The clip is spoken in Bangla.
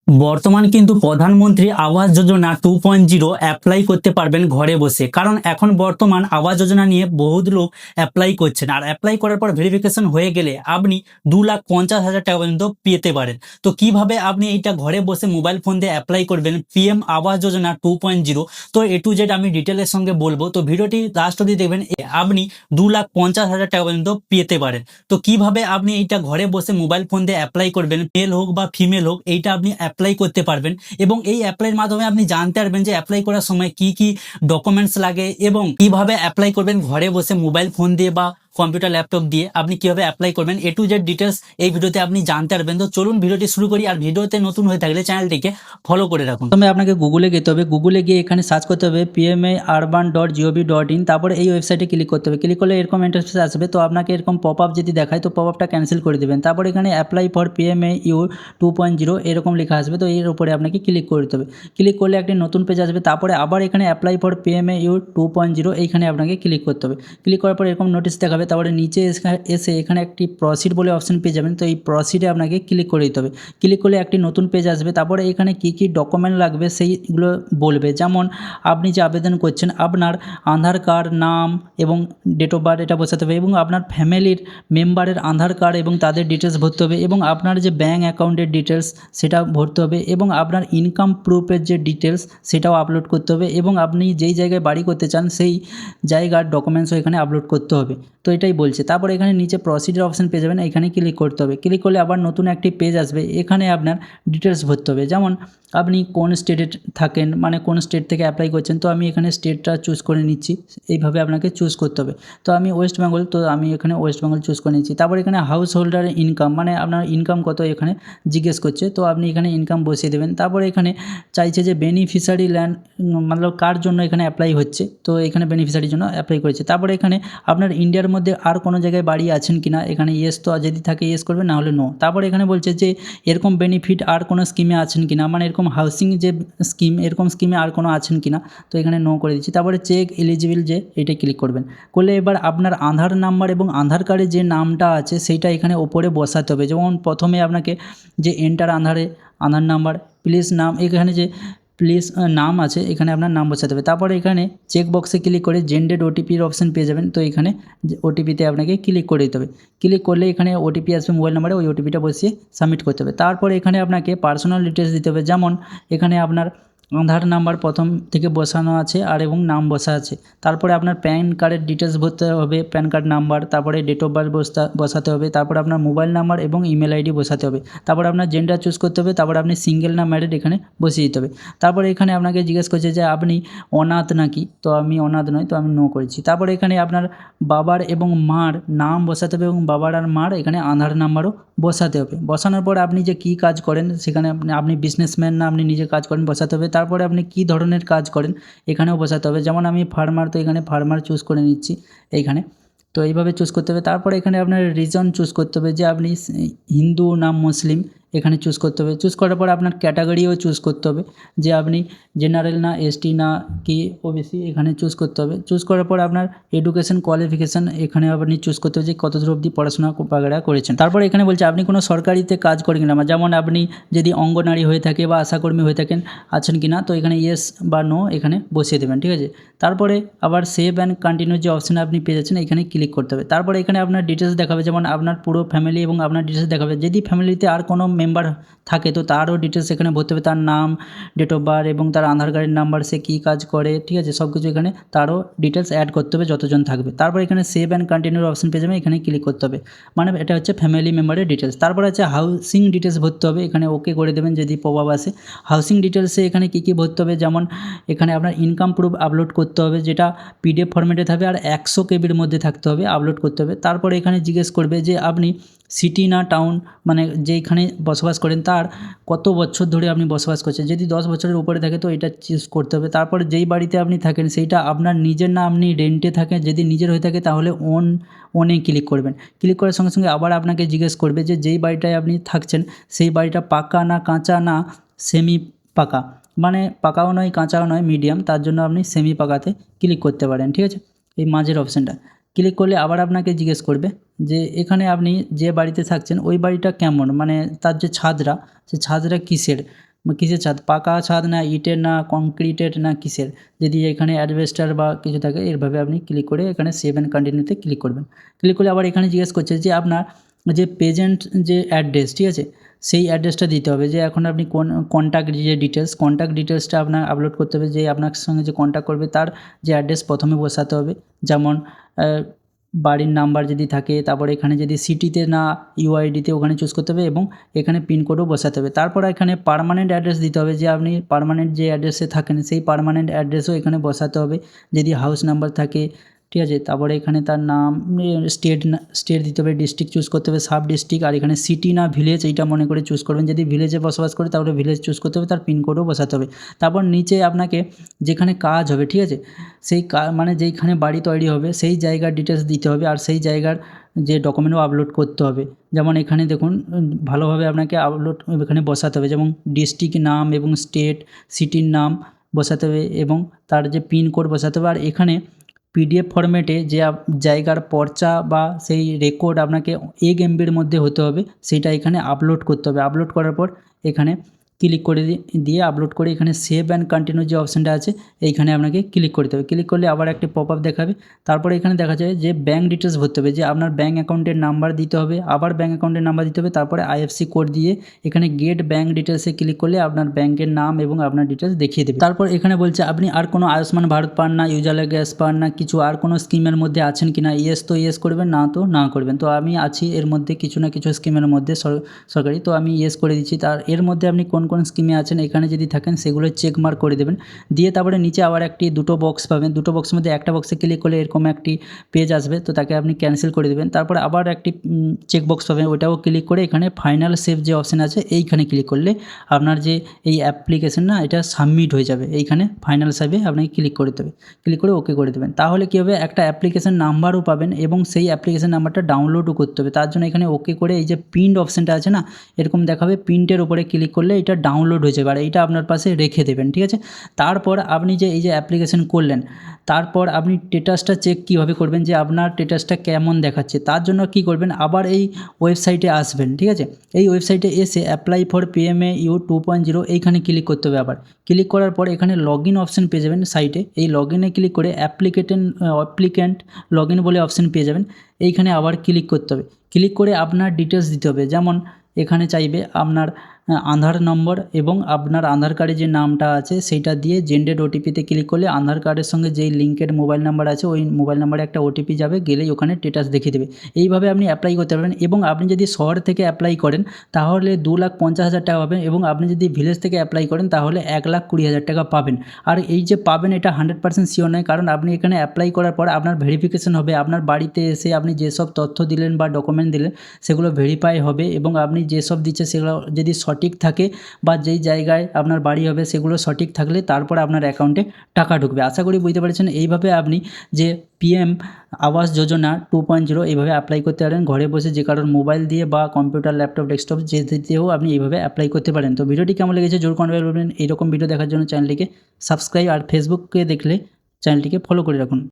বর্তমান কিন্তু প্রধানমন্ত্রী আবাস যোজনা 2.0 অ্যাপ্লাই করতে পারবেন ঘরে বসে। কারণ এখন বর্তমান আবাস যোজনা নিয়ে বহুত লোক অ্যাপ্লাই করছেন, আর অ্যাপ্লাই করার পর ভেরিফিকেশন হয়ে গেলে আপনি 2,50,000 টাকা পর্যন্ত পেতে পারেন। তো কিভাবে আপনি এইটা ঘরে বসে মোবাইল ফোন দিয়ে অ্যাপ্লাই করবেন পিএম আবাস যোজনা 2.0, তো এ টু জেড আমি ডিটেলের সঙ্গে বলবো। তো ভিডিওটি লাস্ট অবধি দেখবেন, আপনি 2,50,000 টাকা পর্যন্ত পেতে পারেন। তো কিভাবে আপনি এইটা ঘরে বসে মোবাইল ফোন দিয়ে অ্যাপ্লাই করবেন, মেল হোক বা ফিমেল হোক, এইটা আপনি অ্যাপ্লাই করতে পারবেন। এবং এই অ্যাপ্লাইয়ের মাধ্যমে আপনি জানতে পারবেন যে অ্যাপ্লাই করার সময় কি কি ডকুমেন্টস লাগে এবং কিভাবে অ্যাপ্লাই করবেন ঘরে বসে মোবাইল ফোন দিয়ে বা কম্পিউটার ল্যাপটপ দিয়ে আপনি কিভাবে অ্যাপ্লাই করবেন। এ টু জেড ডিটেলস এই ভিডিওতে আপনি জানতে পারবেন। তো চলুন ভিডিওটি শুরু করি। আর ভিডিওতে নতুন হয়ে থাকলে চ্যানেলটিকে ফলো করে রাখুন। প্রথমে আপনাকে গুগলে যেতে হবে, গুগলে গিয়ে এখানে সার্চ করতে হবে pmaurban.gov.in। তারপরে এই ওয়েবসাইটে ক্লিক করতে হবে। ক্লিক করলে এরকম ইন্টারফেস আসবে। তো আপনাকে এরকম পপ আপ যদি দেখায় তো পপ আপটা ক্যান্সেল করে দেবেন। তারপর এখানে অ্যাপ্লাই ফর PMAU 2.0 এরকম লেখা আসবে। তো এর উপরে আপনাকে ক্লিক করতে হবে। ক্লিক করলে একটি নতুন পেজ আসবে। তারপরে আবার এখানে অ্যাপ্লাই ফর PMAU 2.0 এইখানে আপনাকে ক্লিক করতে হবে। ক্লিক করার পর এরকম নোটিশ দেখাবে। তারপরে নিচে এসে এখানে একটি প্রসিড বলে অপশন পেয়ে যাবেন। তো এই প্রসিডে আপনাকে ক্লিক করে দিতে হবে। ক্লিক করলে একটি নতুন পেজ আসবে। তারপরে এখানে কি কি ডকুমেন্ট লাগবে সেইগুলো বলবে। যেমন আপনি যে আবেদন করছেন আপনার আধার কার্ড, নাম এবং ডেট অফ বার্থ এটা বসাতে হবে, এবং আপনার ফ্যামিলির মেম্বারের আধার কার্ড এবং তাদের ডিটেলস ভরতে হবে, এবং আপনার যে ব্যাঙ্ক অ্যাকাউন্টের ডিটেলস সেটা ভরতে হবে, এবং আপনার ইনকাম প্রুফের যে ডিটেলস সেটাও আপলোড করতে হবে, এবং আপনি যেই জায়গায় বাড়ি করতে চান সেই জায়গার ডকুমেন্টসও এখানে আপলোড করতে হবে। তো এটাই বলছে। তারপরে এখানে নিচে প্রসিডার অপশন পেয়ে যাবেন, এখানে ক্লিক করতে হবে। ক্লিক করলে আবার নতুন একটি পেজ আসবে। এখানে আপনার ডিটেলস ভরতে হবে, যেমন আপনি কোন স্টেটে থাকেন, মানে কোন স্টেট থেকে অ্যাপ্লাই করছেন। তো আমি এখানে স্টেটটা চুজ করে নিচ্ছি। এইভাবে আপনাকে চুজ করতে হবে। তো আমি ওয়েস্ট বেঙ্গল, তো আমি এখানে ওয়েস্ট বেঙ্গল চুজ করে নিচ্ছি। তারপর এখানে হাউস হোল্ডার ইনকাম, মানে আপনার ইনকাম কত এখানে জিজ্ঞেস করছে। তো আপনি এখানে ইনকাম বসিয়ে দেবেন। তারপরে এখানে চাইছে যে বেনিফিশিয়ারি ল্যান্ড, মানে কার জন্য এখানে অ্যাপ্লাই হচ্ছে। তো এখানে বেনিফিশিয়ারির জন্য অ্যাপ্লাই করেছে। তারপরে এখানে আপনার ইন্ডিয়ার মধ্যে আর কোনো জায়গায় বাড়ি আছেন কিনা, এখানে ইয়েস, তো যদি থাকে ইয়েস করবেন, না হলে নো। তারপরে এখানে বলছে যে এরকম বেনিফিট আর কোনো স্কিমে আছেন কিনা, মানে এরকম হাউসিং যে স্কিম, এরকম স্কিমে আর কোনো আছেন কিনা। তো এখানে নো করে দিচ্ছি। তারপরে চেক এলিজিবল যে এটা ক্লিক করবেন। করলে এবার আপনার আধার নাম্বার এবং আধার কার্ডে যে নামটা আছে সেইটা এখানে ওপরে বসাতে হবে। যেমন প্রথমে আপনাকে যে এন্টার আধার নাম্বার প্লিজ নাম, এখানে যে প্লিজ নাম আছে এখানে আপনার নাম বসাতে হবে। তারপরে এখানে চেক বক্সে ক্লিক করে জেনারেট ওটিপির অপশন পেয়ে যাবেন। তো এখানে ওটিপিতে আপনাকে ক্লিক করে দিতে হবে। ক্লিক করলে এখানে ওটিপি আসবে মোবাইল নাম্বারে, ওই ওটিপিটা বসিয়ে সাবমিট করতে হবে। তারপরে এখানে আপনাকে পার্সোনাল ডিটেলস দিতে হবে, যেমন এখানে আপনার আধার নাম্বার প্রথম থেকে বসানো আছে আর এবং নাম বসা আছে। তারপরে আপনার প্যান কার্ডের ডিটেলস ভরতে হবে, প্যান কার্ড নাম্বার, তারপরে ডেট অফ বার্থ বসাতে হবে, তারপরে আপনার মোবাইল নাম্বার এবং ইমেল আইডি বসাতে হবে। তারপরে আপনার জেন্ডার চুজ করতে হবে, তারপরে আপনি সিঙ্গেল না ম্যারিড এখানে বসিয়ে দিতে হবে। তারপরে এখানে আপনাকে জিজ্ঞেস করছে যে আপনি অনাথ নাকি, তো আমি অনাথ নই, তো আমি নো করেছি। তারপরে এখানে আপনার বাবার এবং মার নাম বসাতে হবে, এবং বাবার আর মার এখানে আধার নাম্বারও বসাতে হবে। বসানোর পর আপনি যে কী কাজ করেন সেখানে আপনি বিজনেসম্যান না আপনি নিজে কাজ করেন বসাতে হবে। তারপরে আপনি কী ধরনের কাজ করেন এখানেও বসাতে হবে। যেমন আমি ফার্মার, তো এখানে ফার্মার চুজ করে নিচ্ছি এইখানে। তো এইভাবে চুজ করতে হবে। তারপরে এখানে আপনার রিজন চুজ করতে হবে, যে আপনি হিন্দু না মুসলিম এখানে চুজ করতে হবে। চুজ করার পর আপনার ক্যাটাগরিও চুজ করতে হবে, যে আপনি জেনারেল না এসটি না কি ওবিসি এখানে চুজ করতে হবে। চুজ করার পর আপনার এডুকেশন কোয়ালিফিকেশান এখানে আপনি চুজ করতে হবে যে কত দূর অবধি পড়াশোনা বাগেরা করেছেন। তারপর এখানে বলছে আপনি কোনো সরকারিতে কাজ করেন কিনা, যেমন আপনি যদি অঙ্গনারী হয়ে থাকে বা আশাকর্মী হয়ে থাকেন আছেন কিনা, তো এখানে ইয়েস বা নো এখানে বসিয়ে দেবেন, ঠিক আছে। তারপরে আবার সেভ অ্যান্ড কন্টিনিউ যে অপশানে আপনি পেয়ে যাচ্ছেন এখানে ক্লিক করতে হবে। তারপরে এখানে আপনার ডিটেলস দেখাবে, যেমন আপনার পুরো ফ্যামিলি এবং আপনার ডিটেলস দেখাবে। যদি ফ্যামিলিতে আর কোনো মেম্বার থাকে তো তারও ডিটেলস এখানে ভরতে হবে, তার নাম, ডেট অফ বার্থ এবং তার আধার কার্ডের নাম্বার, সে কী কাজ করে, ঠিক আছে, সব কিছু এখানে তারও ডিটেলস অ্যাড করতে হবে যতজন থাকবে। তারপর এখানে সেভ অ্যান্ড কন্টিনিউর অপশন পেয়ে যাবে, এখানে ক্লিক করতে হবে। মানে এটা হচ্ছে ফ্যামিলি মেম্বারের ডিটেলস। তারপর আছে হাউসিং ডিটেলস ভরতে হবে, এখানে ওকে করে দেবেন যদি প্রভাব আসে। হাউসিং ডিটেলসে এখানে কী কী ভরতে হবে, যেমন এখানে আপনার ইনকাম প্রুফ আপলোড করতে হবে, যেটা পিডিএফ ফরম্যাটে থাকবে আর 100 কেবির মধ্যে থাকতে হবে, আপলোড করতে হবে। তারপরে এখানে জিজ্ঞেস করবে যে আপনি সিটি না টাউন, মানে যেখানে বসবাস করেন তার কত বছর ধরে আপনি বসবাস করছেন। যদি 10 বছরের উপরে থাকে তো এটা চুজ করতে হবে। তারপরে যেই বাড়িতে আপনি থাকেন সেইটা আপনার নিজের না আপনি রেন্টে থাকেন, যদি নিজের হয়ে থাকে তাহলে ওনে ক্লিক করবেন। ক্লিক করার সঙ্গে সঙ্গে আবার আপনাকে জিজ্ঞেস করবে যে যেই বাড়িটায় আপনি থাকছেন সেই বাড়িটা পাকা না কাঁচা না সেমি পাকা, মানে পাকাও নয় কাঁচাও নয় মিডিয়াম, তার জন্য আপনি সেমি পাকাতে ক্লিক করতে পারেন, ঠিক আছে, এই মাঝের অপশানটা। ক্লিক করলে আবার আপনাকে জিজ্ঞেস করবে যে এখানে আপনি যে বাড়িতে থাকছেন ওই বাড়িটা কেমন, মানে তার যে ছাদরা, সে ছাদরা কিসের, কিসের ছাদ, পাকা ছাদ না ইটের না কংক্রিটের না কিসের, যদি এখানে অ্যাডভেস্টার বা কিছু থাকে এভাবে আপনি ক্লিক করে এখানে সেভ অ্যান্ড কন্টিনিউতে ক্লিক করবেন। ক্লিক করলে আবার এখানে জিজ্ঞেস করছে যে আপনার যে প্রেজেন্ট যে অ্যাড্রেস, ঠিক আছে, সেই অ্যাড্রেসটা দিতে হবে, যে এখন আপনি কোন কন্ট্যাক্ট যে কন্ট্যাক্ট ডিটেলসটা আপনার আপলোড করতে হবে, যে আপনার সঙ্গে যে কন্ট্যাক্ট করবে তার যে অ্যাড্রেস প্রথমে বসাতে হবে, যেমন বাড়ির নাম্বার যদি থাকে, তারপরে এখানে যদি সিটিতে না ইউআইডিতে ওখানে চুজ করতে হবে এবং এখানে পিনকোডও বসাতে হবে। তারপর এখানে পার্মানেন্ট অ্যাড্রেস দিতে হবে, যে আপনি পার্মানেন্ট যে অ্যাড্রেসে থাকেন সেই পার্মানেন্ট অ্যাড্রেসও এখানে বসাতে হবে, যদি হাউস নাম্বার থাকে, ঠিক আছে। তারপরে এখানে তার নাম, স্টেট দিতে হবে, ডিস্ট্রিক্ট চুজ করতে হবে, সাব ডিস্ট্রিক্ট, আর এখানে সিটি না ভিলেজ এইটা মনে করে চুজ করবেন, যদি ভিলেজে বসবাস করে তাহলে ভিলেজ চুজ করতে হবে, তার পিনকোডও বসাতে হবে। তারপর নিচে আপনাকে যেখানে কাজ হবে, ঠিক আছে, সেই মানে যেইখানে বাড়ি তৈরি হবে সেই জায়গার ডিটেলস দিতে হবে, আর সেই জায়গার যে ডকুমেন্টও আপলোড করতে হবে। যেমন এখানে দেখুন ভালোভাবে আপনাকে আপলোড এখানে বসাতে হবে, যেমন ডিস্ট্রিক্ট নাম এবং স্টেট, সিটির নাম বসাতে হবে এবং তার যে পিনকোড বসাতে হবে। আর এখানে পিডিএফ ফরম্যাটে যে জায়গার পর্চা বা সেই রেকর্ড আপনাকে 1 MBর মধ্যে হতে হবে, সেটা এখানে আপলোড করতে হবে। আপলোড করার পর এখানে ক্লিক করে দিয়ে আপলোড করে এখানে সেভ অ্যান্ড কন্টিনিউ যে অপশানটা আছে এইখানে আপনাকে ক্লিক করতে হবে। ক্লিক করলে আবার একটি পপ আপ দেখাবে, তারপরে এখানে দেখা যায় যে ব্যাঙ্ক ডিটেলস ভরতে হবে, যে আপনার ব্যাঙ্ক অ্যাকাউন্টের নাম্বার দিতে হবে, আবার ব্যাঙ্ক অ্যাকাউন্টের নাম্বার দিতে হবে, তারপরে আইএফসি কোড দিয়ে এখানে গেট ব্যাঙ্ক ডিটেলসে ক্লিক করলে আপনার ব্যাঙ্কের নাম এবং আপনার ডিটেলস দেখিয়ে দেবে। তারপর এখানে বলছে আপনি আর কোনো আয়ুষ্মান ভারত পান না, উজালা গ্যাস পান না, কিছু আর কোনো স্কিমের মধ্যে আছেন কি না, ইয়েস তো ইয়েস করবেন, না তো না করবেন। তো আমি আছি এর মধ্যে কিছু না কিছু স্কিমের মধ্যে সরকারি, তো আমি ইয়েস করে দিচ্ছি। তার এর মধ্যে আপনি কোন কোন স্কিমে আছেন এখানে যদি থাকেন সেগুলো চেক মার্ক করে দেবেন, দিয়ে তারপরে নিচে আবার দুটো বক্স পাবেন, দুটো বক্সের মধ্যে একটা বক্সে ক্লিক করলে এরকম একটি পেজ আসবে, তো তাকে আপনি ক্যান্সেল করে দেবেন। তারপরে আবার একটি চেক বক্স পাবেন, ওটাও ক্লিক করে এখানে ফাইনাল সেভ যে অপশান আছে এইখানে ক্লিক করলে আপনার যে এই অ্যাপ্লিকেশন না এটা সাবমিট হয়ে যাবে। এইখানে ফাইনাল সেভে আপনাকে ক্লিক করে দেবে, ক্লিক করে ওকে করে দেবেন। তাহলে কী হবে, একটা অ্যাপ্লিকেশন নাম্বারও পাবেন এবং সেই অ্যাপ্লিকেশন নাম্বারটা ডাউনলোডও করতে হবে। তার জন্য এখানে ওকে করে এই যে প্রিন্ট অপশানটা আছে না, এরকম দেখাবে, প্রিন্টের উপরে ক্লিক করলে এটা ডাউনলোড হয়ে যাবে, আর এইটা আপনার পাশে রেখে দেবেন, ঠিক আছে। তারপর আপনি যে এই যে অ্যাপ্লিকেশন করলেন, তারপর আপনি স্ট্যাটাসটা চেক কীভাবে করবেন, যে আপনার স্ট্যাটাসটা কেমন দেখাচ্ছে, তার জন্য কি করবেন, আবার এই ওয়েবসাইটে আসবেন, ঠিক আছে। এই ওয়েবসাইটে এসে অ্যাপ্লাই ফর PMAU 2.0 এইখানে ক্লিক করতে হবে। আবার ক্লিক করার পর এখানে লগ ইন অপশান পেয়ে যাবেন সাইটে, এই লগ ইনে ক্লিক করে অ্যাপ্লিক্যান্ট লগ ইন বলে অপশান পেয়ে যাবেন, এইখানে আবার ক্লিক করতে হবে। ক্লিক করে আপনার ডিটেলস দিতে হবে, যেমন এখানে চাইবে আপনার আধার নম্বর এবং আপনার আধার কার্ডে যে নামটা আছে সেইটা দিয়ে জেনারেট ওটিপিতে ক্লিক করলে আধার কার্ডের সঙ্গে যেই লিঙ্কের মোবাইল নাম্বার আছে ওই মোবাইল নাম্বারে একটা ওটিপি যাবে, গেলেই ওখানে স্ট্যাটাস দেখিয়ে দেবে। এইভাবে আপনি অ্যাপ্লাই করতে পারবেন। এবং আপনি যদি শহর থেকে অ্যাপ্লাই করেন তাহলে 2,50,000 টাকা পাবেন, এবং আপনি যদি ভিলেজ থেকে অ্যাপ্লাই করেন তাহলে 1,20,000 টাকা পাবেন। আর এই যে পাবেন এটা 100% শিওর নয়, কারণ আপনি এখানে অ্যাপ্লাই করার পর আপনার ভেরিফিকেশন হবে, আপনার বাড়িতে এসে আপনি যেসব তথ্য দিলেন বা ডকুমেন্ট দিলেন সেগুলো ভেরিফাই হবে, এবং আপনি যেসব দিচ্ছে সেগুলো যদি সঠিক থাকে বা যেই জায়গায় আপনার বাড়ি হবে সেগুলো সঠিক থাকলে তারপর আপনার অ্যাকাউন্টে টাকা ঢুকবে। আশা করি বুঝতে পেরেছেন। এইভাবে আপনি যে PM আবাস যোজনা 2.0 এইভাবে অ্যাপ্লাই করতে পারেন ঘরে বসে, যে কারোর মোবাইল দিয়ে বা কম্পিউটার, ল্যাপটপ, ডেস্কটপ যেতেও আপনি এইভাবে অ্যাপ্লাই করতে পারেন। তো ভিডিওটি কেমন লেগেছে জোর কমেন্ট করবেন। এইরকম ভিডিও দেখার জন্য চ্যানেলটিকে সাবস্ক্রাইব, আর ফেসবুকে দেখলে চ্যানেলটিকে ফলো করে রাখুন।